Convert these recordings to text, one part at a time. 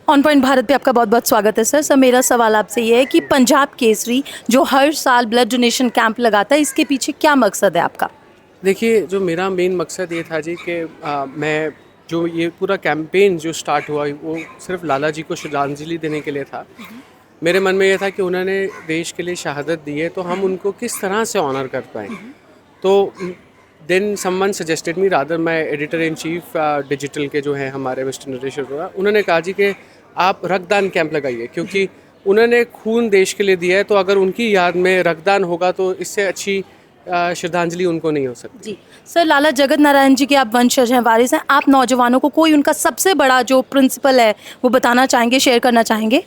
On point Bharat पे आपका बहुत बहुत स्वागत है सर। सर मेरा सवाल आपसे ये है कि पंजाब केसरी जो हर साल ब्लड डोनेशन कैंप लगाता है, इसके पीछे क्या मकसद है आपका? देखिए, जो मेरा मेन मकसद ये था जी कि मैं जो ये पूरा कैंपेन जो स्टार्ट हुआ वो सिर्फ लाला जी को श्रद्धांजलि देने के लिए था। मेरे मन में ये था कि उन्होंने देश के लिए शहादत दी है तो हम उनको किस तरह से ऑनर कर पाएँ। तो then someone suggested me, rather मैं एडिटर इन चीफ डिजिटल के जो हैं हमारे मिस्टर नरेश अरोड़ा, उन्होंने कहा जी कि आप रक्तदान कैंप लगाइए, क्योंकि उन्होंने खून देश के लिए दिया है। तो अगर उनकी याद में रक्तदान होगा तो इससे अच्छी श्रद्धांजलि उनको नहीं हो सकती। जी सर, लाला जगत नारायण जी के आप वंशज हैं, वारिस हैं। आप नौजवानों को कोई उनका सबसे बड़ा जो प्रिंसिपल है वो बताना चाहेंगे, शेयर करना चाहेंगे?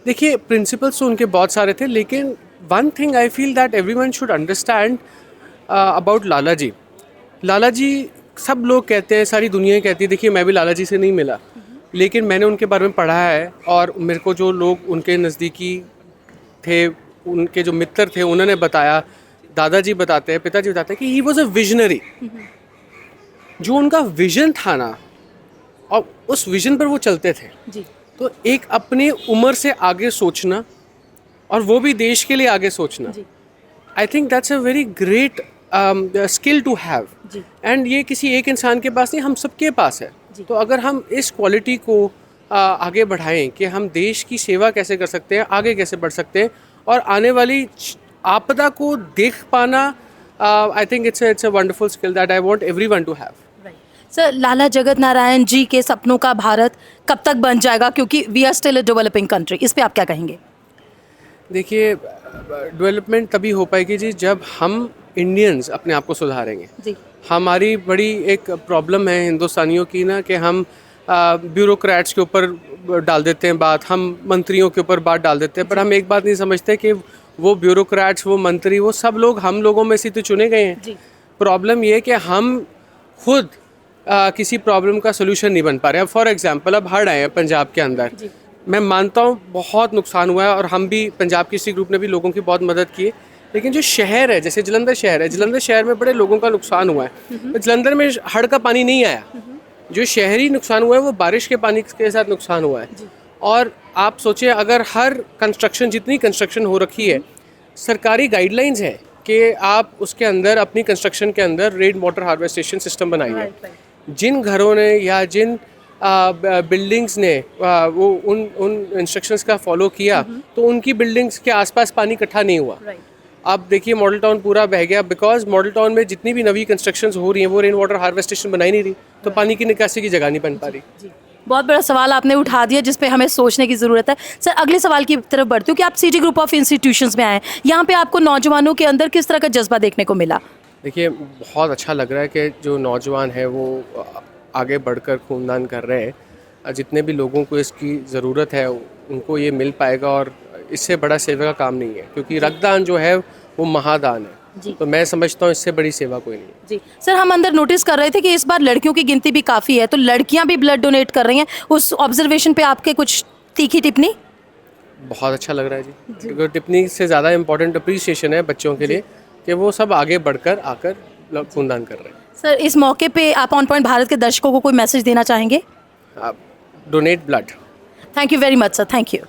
देखिए, प्रिंसिपल्स तो उनके बहुत सारे थे, लेकिन one thing I feel that everyone should understand about Lala ji. Lala ji, सब लोग कहते हैं, सारी दुनिया कहती है, देखिए मैं भी लाला जी से नहीं मिला, लेकिन मैंने उनके बारे में पढ़ा है और मेरे को जो लोग उनके नज़दीकी थे, उनके जो मित्र थे, उन्होंने बताया, दादाजी बताते हैं, पिताजी बताते हैं कि ही वॉज अ विजनरी। जो उनका विजन था ना, और उस विजन पर वो चलते थे। जी तो एक अपनी उम्र से आगे सोचना, और वो भी देश के लिए आगे सोचना, जी I think that's a very great skill to have. जी एंड ये किसी एक इंसान के पास नहीं, हम सबके पास है। जी। तो अगर हम इस क्वालिटी को आगे बढ़ाएं कि हम देश की सेवा कैसे कर सकते हैं, आगे कैसे बढ़ सकते हैं, और आने वाली आपदा को देख पाना, I think it's a wonderful skill that I want everyone to have. Sir, Lala Jagat Narayan जी के सपनों का भारत कब तक बन जाएगा, क्योंकि we are still a developing country, इस पे आप क्या कहेंगे? देखिए, डेवलपमेंट तभी हो पाएगी जी जब हम इंडियंस अपने आप को सुधारेंगे। जी हमारी बड़ी एक प्रॉब्लम है हिंदुस्तानियों की ना, कि हम ब्यूरोक्रेट्स के ऊपर डाल देते हैं बात, हम मंत्रियों के ऊपर बात डाल देते हैं, पर हम एक बात नहीं समझते कि वो ब्यूरोक्रेट्स, वो मंत्री, वो सब लोग हम लोगों में से तो चुने गए हैं। जी प्रॉब्लम ये है कि हम खुद किसी प्रॉब्लम का सोल्यूशन नहीं बन पा रहे हैं। फॉर एग्जांपल, अब हड़ आए हैं पंजाब के अंदर, जी मैं मानता हूँ बहुत नुकसान हुआ है, और हम भी पंजाब किसी ग्रुप ने भी लोगों की बहुत मदद की है, लेकिन जो शहर है, जैसे जलंधर शहर है, जलंधर शहर में बड़े लोगों का नुकसान हुआ है। तो जलंधर में हड़ का पानी नहीं आया, जो शहरी नुकसान हुआ है वो बारिश के पानी के साथ नुकसान हुआ है। और आप सोचिए, अगर हर कंस्ट्रक्शन, जितनी कंस्ट्रक्शन हो रखी है, सरकारी गाइडलाइंस है कि आप उसके अंदर, अपनी कंस्ट्रक्शन के अंदर रेन वाटर हार्वेस्टेशन सिस्टम बनाइए। जिन घरों ने या जिन बिल्डिंग्स ने वो उन इंस्ट्रक्शंस का फॉलो किया, तो उनकी बिल्डिंग्स के आसपास पानी इकट्ठा नहीं हुआ। अब देखिए, मॉडल टाउन पूरा बह गया, बिकॉज मॉडल टाउन में जितनी भी नवी कंस्ट्रक्शंस हो रही हैं वो रेन वाटर हार्वेस्टेशन बनाई नहीं रही, तो पानी की निकासी की जगह नहीं बन पा रही। बहुत बड़ा सवाल आपने उठा दिया जिस पे हमें सोचने की ज़रूरत है। सर, अगले सवाल की तरफ बढ़ती हूँ कि आप सिटी ग्रुप ऑफ इंस्टीट्यूशंस में आए हैं, यहाँ पे आपको नौजवानों के अंदर किस तरह का जज्बा देखने को मिला? देखिए, बहुत अच्छा लग रहा है कि जो नौजवान है वो आगे बढ़कर खूनदान कर रहे हैं। जितने भी लोगों को इसकी ज़रूरत है उनको ये मिल पाएगा, और इससे बड़ा सेवा का काम नहीं है, क्योंकि रक्तदान जो है वो महादान है। तो मैं समझता हूँ इससे बड़ी सेवा कोई नहीं है। जी सर, हम अंदर नोटिस कर रहे थे कि इस बार लड़कियों की गिनती भी काफ़ी है, तो लड़कियां भी ब्लड डोनेट कर रही हैं। उस ऑब्जर्वेशन पे आपके कुछ तीखी टिप्पणी? बहुत अच्छा लग रहा है जी, क्योंकि टिप्पणी से ज़्यादा इम्पोर्टेंट अप्रिसिएशन है बच्चों के लिए, कि वो सब आगे बढ़कर आकर खूनदान कर रहे हैं। सर, इस मौके पे आप ऑन पॉइंट भारत के दर्शकों को कोई मैसेज देना चाहेंगे? Donate blood. Thank you very much sir, thank you.